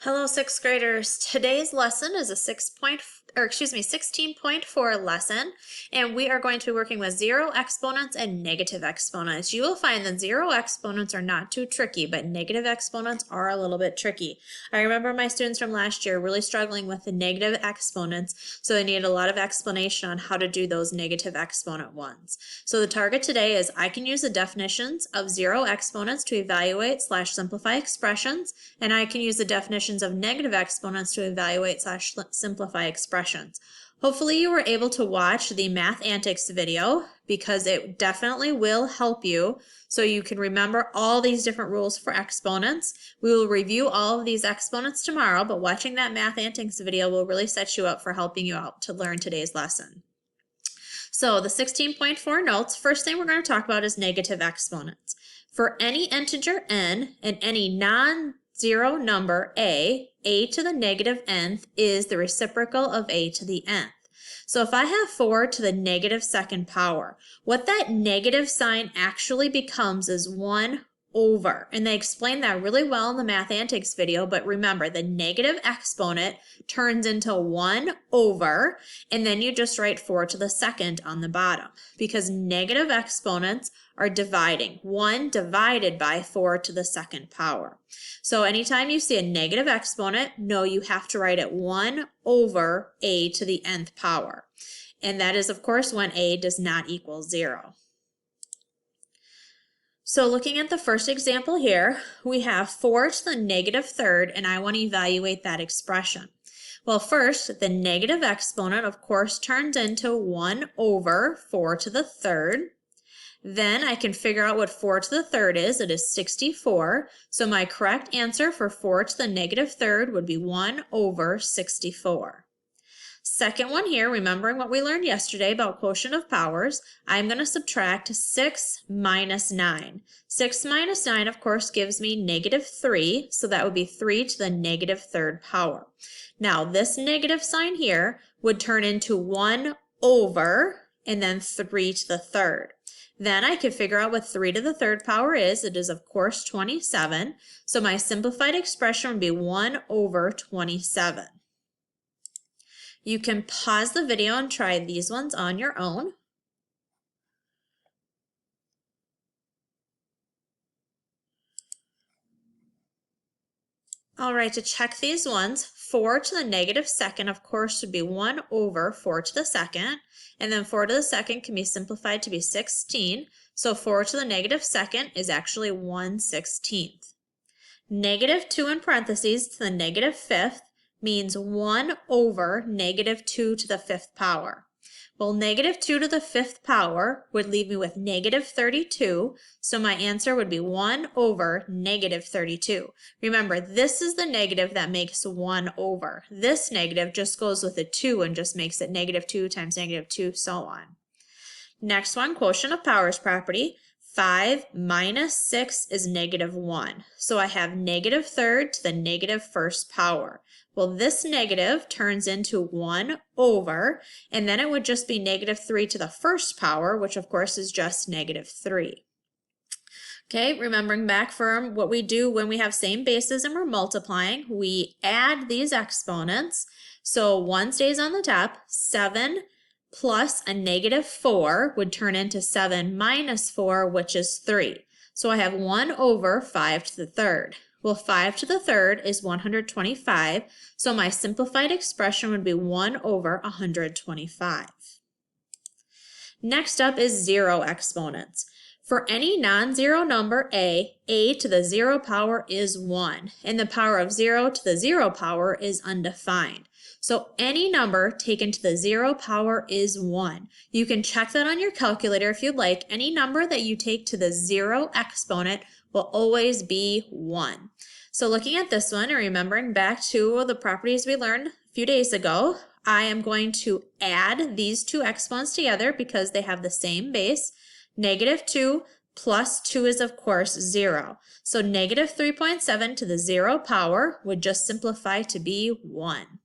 Hello, sixth graders. Today's lesson is a 16.4 lesson, and we are going to be working with zero exponents and negative exponents. You will find that zero exponents are not too tricky, but negative exponents are a little bit tricky. I remember my students from last year really struggling with the negative exponents, so they needed a lot of explanation on how to do those negative exponent ones. So the target today is I can use the definitions of zero exponents to evaluate / simplify expressions, and I can use the definitions of negative exponents to evaluate / simplify expressions. Hopefully you were able to watch the Math Antics video because it definitely will help you so you can remember all these different rules for exponents. We will review all of these exponents tomorrow, but watching that Math Antics video will really set you up for helping you out to learn today's lesson. So the 16.4 notes, first thing we're going to talk about is negative exponents. For any integer n and any non-zero number a to the negative nth is the reciprocal of a to the nth. So if I have 4 to the negative second power, what that negative sign actually becomes is 1 over. And they explain that really well in the Math Antics video, but remember the negative exponent turns into 1 over, and then you just write 4 to the second on the bottom because negative exponents are dividing. 1 divided by 4 to the second power. So anytime you see a negative exponent, know you have to write it 1 over a to the nth power. And that is, of course, when a does not equal 0. So looking at the first example here, we have 4 to the negative third, and I want to evaluate that expression. Well, first, the negative exponent, of course, turns into 1 over 4 to the third. Then I can figure out what 4 to the third is. It is 64. So my correct answer for 4 to the negative third would be 1 over 64. Second one here, remembering what we learned yesterday about quotient of powers, I'm going to subtract 6 minus 9. 6 minus 9, of course, gives me negative 3, so that would be 3 to the negative third power. Now, this negative sign here would turn into 1 over, and then 3 to the third. Then I could figure out what 3 to the third power is. It is, of course, 27. So my simplified expression would be 1 over 27. You can pause the video and try these ones on your own. All right, to check these ones, 4 to the negative second, of course, would be 1 over 4 to the second. And then 4 to the second can be simplified to be 16. So 4 to the negative second is actually 1/16. Negative 2 in parentheses to the negative fifth means 1 over negative 2 to the fifth power. Well, negative 2 to the fifth power would leave me with negative 32, so my answer would be 1 over negative 32. Remember, this is the negative that makes 1 over. This negative just goes with a 2 and just makes it negative 2 times negative 2, so on. Next one, quotient of powers property. 5 minus 6 is negative 1. So I have negative third to the negative first power. Well, this negative turns into 1 over, and then it would just be negative 3 to the first power, which of course is just negative 3. Okay, remembering back from what we do when we have same bases and we're multiplying, we add these exponents. So 1 stays on the top, 7 plus a negative 4 would turn into 7 minus 4, which is 3. So I have 1 over 5 to the third. Well, 5 to the third is 125, so my simplified expression would be 1 over 125. Next up is zero exponents. For any non-zero number a to the 0 power is 1, and the power of 0 to the 0 power is undefined. So any number taken to the 0 power is 1. You can check that on your calculator if you'd like. Any number that you take to the 0 exponent will always be 1. So looking at this one and remembering back to the properties we learned a few days ago, I am going to add these two exponents together because they have the same base. Negative 2 plus 2 is, of course, 0. So negative 3.7 to the 0 power would just simplify to be 1.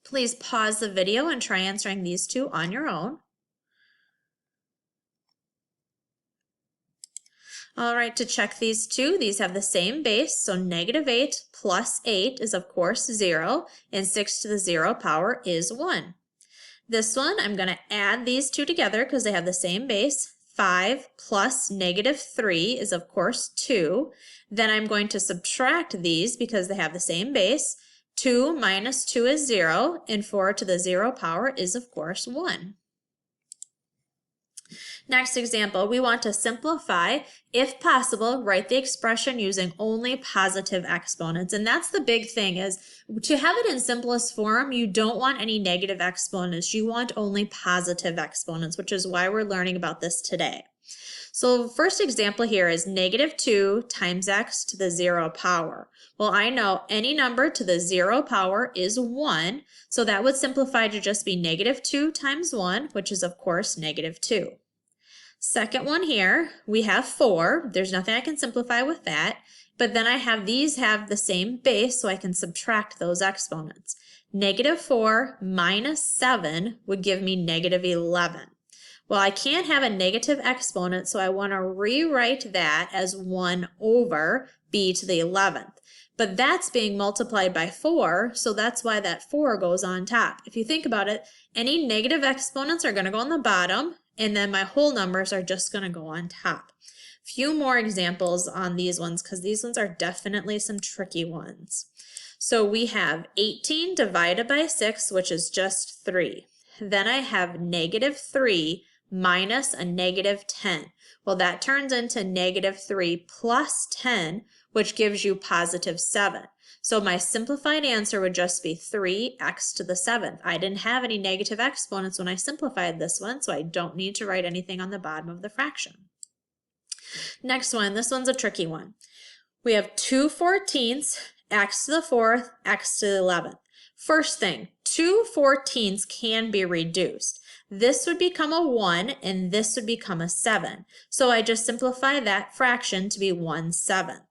Please pause the video and try answering these two on your own. All right, to check these two, these have the same base, so -8 plus 8 is of course 0, and 6 to the 0 power is 1. This one, I'm going to add these two together because they have the same base. 5 plus -3 is of course 2. Then I'm going to subtract these because they have the same base. 2 minus 2 is 0, and 4 to the 0 power is of course 1. Next example, we want to simplify. If possible, write the expression using only positive exponents. And that's the big thing, is to have it in simplest form, you don't want any negative exponents. You want only positive exponents, which is why we're learning about this today. So first example here is -2 times x to the 0 power. Well, I know any number to the 0 power is 1, so that would simplify to just be -2 times 1, which is of course -2. Second one here, we have 4. There's nothing I can simplify with that. But then I have these have the same base, so I can subtract those exponents. -4 minus 7 would give me -11. Well, I can't have a negative exponent, so I want to rewrite that as 1 over b to the 11th. But that's being multiplied by 4, so that's why that 4 goes on top. If you think about it, any negative exponents are going to go on the bottom, and then my whole numbers are just going to go on top. Few more examples on these ones because these ones are definitely some tricky ones. So we have 18 divided by 6, which is just 3. Then I have -3 minus a -10. Well, that turns into -3 plus 10, which gives you +7. So my simplified answer would just be 3x to the 7th. I didn't have any negative exponents when I simplified this one, so I don't need to write anything on the bottom of the fraction. Next one, this one's a tricky one. We have 2/14, x to the 4th, x to the 11th. First thing, 2/14 can be reduced. This would become a 1, and this would become a 7. So I just simplify that fraction to be 1/7.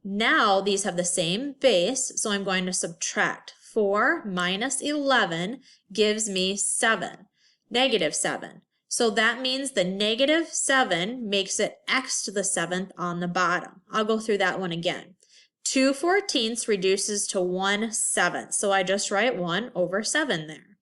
Now these have the same base, so I'm going to subtract. 4 minus 11 gives me 7, -7. So that means the -7 makes it x to the 7th on the bottom. I'll go through that one again. 2/14 reduces to 1/7, so I just write 1 over 7 there.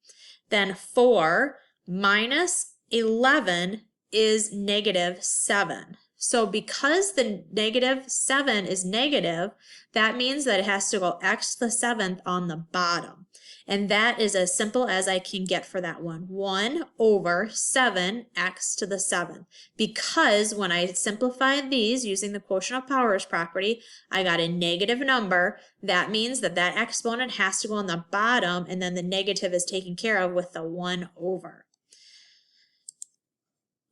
Then 4 minus 11 is -7. So because the -7 is negative, that means that it has to go x to the 7th on the bottom. And that is as simple as I can get for that one. 1 over 7x to the 7th. Because when I simplified these using the quotient of powers property, I got a negative number. That means that that exponent has to go on the bottom, and then the negative is taken care of with the 1 over.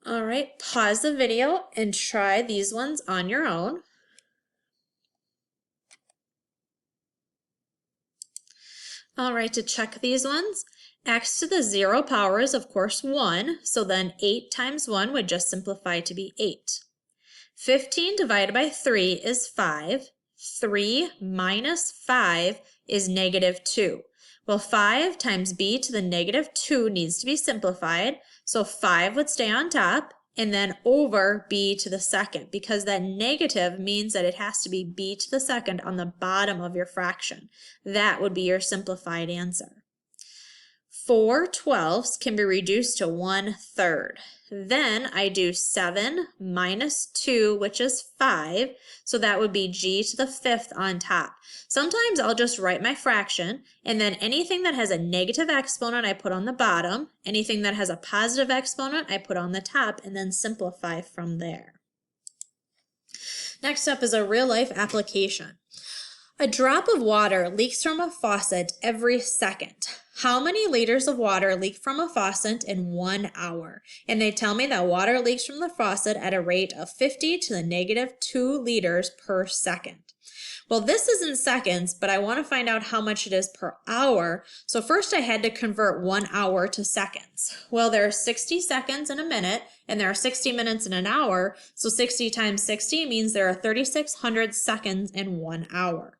All right, pause the video and try these ones on your own. All right, to check these ones, x to the 0 power is of course 1, so then 8 times 1 would just simplify to be 8. 15 divided by 3 is 5. 3 minus 5 is -2. Well, 5 times b to the -2 needs to be simplified, so 5 would stay on top, and then over b to the 2nd, because that negative means that it has to be b to the 2nd on the bottom of your fraction. That would be your simplified answer. 4/12 can be reduced to 1/3. Then I do 7 minus 2, which is 5, so that would be g to the 5th on top. Sometimes I'll just write my fraction, and then anything that has a negative exponent I put on the bottom, anything that has a positive exponent I put on the top, and then simplify from there. Next up is a real-life application. A drop of water leaks from a faucet every second. How many liters of water leak from a faucet in 1 hour? And they tell me that water leaks from the faucet at a rate of 50 to the -2 liters per second. Well, this is in seconds, but I want to find out how much it is per hour. So first I had to convert 1 hour to seconds. Well, there are 60 seconds in a minute, and there are 60 minutes in an hour. So 60 times 60 means there are 3,600 seconds in 1 hour.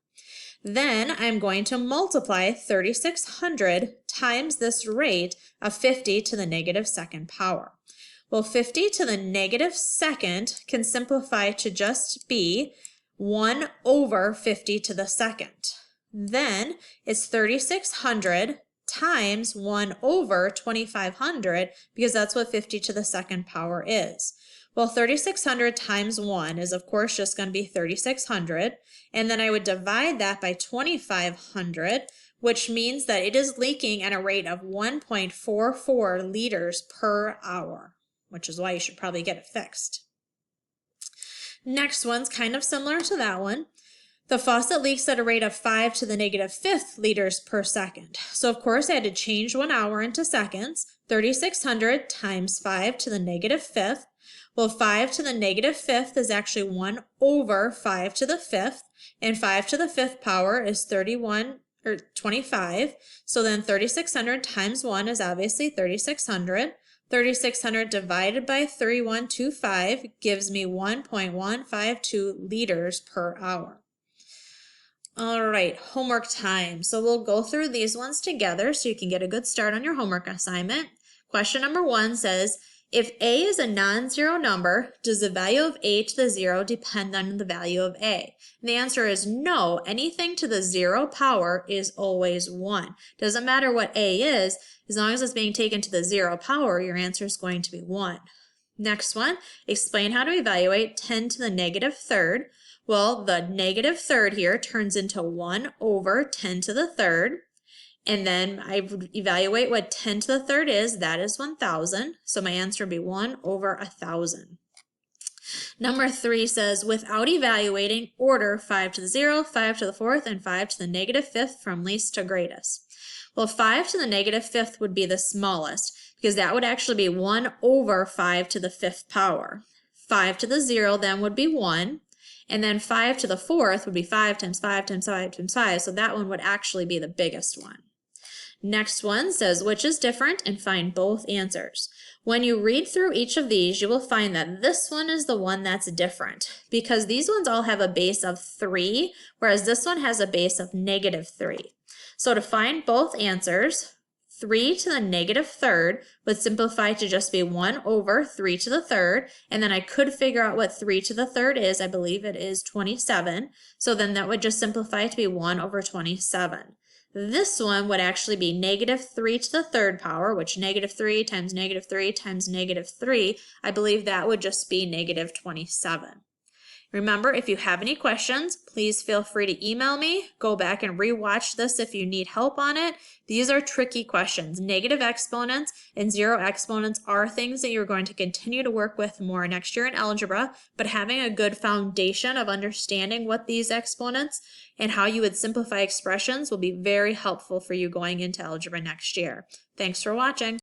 Then I'm going to multiply 3,600 times this rate of 50 to the -2nd power. Well, 50 to the negative second can simplify to just be 1 over 50 to the second. Then it's 3,600 times 1 over 2,500 because that's what 50 to the second power is. Well, 3,600 times 1 is, of course, just going to be 3,600. And then I would divide that by 2,500, which means that it is leaking at a rate of 1.44 liters per hour, which is why you should probably get it fixed. Next one's kind of similar to that one. The faucet leaks at a rate of 5 to the negative fifth liters per second. So of course I had to change 1 hour into seconds. 3,600 times 5 to the negative fifth. Well, 5 to the negative fifth is actually 1 over 5 to the fifth, and 5 to the fifth power is 25. So then 3,600 times 1 is obviously 3,600. 3,600 divided by 3,125 gives me 1.152 liters per hour. All right, homework time. So we'll go through these ones together so you can get a good start on your homework assignment. Question number 1 says, if a is a non-zero number, does the value of a to the 0 depend on the value of a? And the answer is no. Anything to the 0 power is always 1. Doesn't matter what a is, as long as it's being taken to the 0 power, your answer is going to be 1. Next one, explain how to evaluate 10 to the negative third. Well, the negative third here turns into 1 over 10 to the third. And then I evaluate what 10 to the third is. That is 1,000. So my answer would be 1 over 1,000. Number 3 says, without evaluating, order 5 to the 0, 5 to the fourth, and 5 to the negative fifth from least to greatest. Well, 5 to the negative fifth would be the smallest because that would actually be 1 over 5 to the fifth power. 5 to the 0 then would be 1. And then 5 to the fourth would be 5 times 5 times 5 times 5. So that one would actually be the biggest one. Next one says, which is different, and find both answers. When you read through each of these, you will find that this one is the one that's different because these ones all have a base of 3, whereas this one has a base of negative 3. So to find both answers, 3 to the negative third would simplify to just be 1 over 3 to the third, and then I could figure out what 3 to the third is. I believe it is 27. So then that would just simplify to be 1 over 27. This one would actually be negative 3 to the third power, which negative 3 times negative 3 times negative 3, I believe that would just be negative 27. Remember, if you have any questions, please feel free to email me. Go back and rewatch this if you need help on it. These are tricky questions. Negative exponents and zero exponents are things that you're going to continue to work with more next year in algebra, but having a good foundation of understanding what these exponents and how you would simplify expressions will be very helpful for you going into algebra next year. Thanks for watching.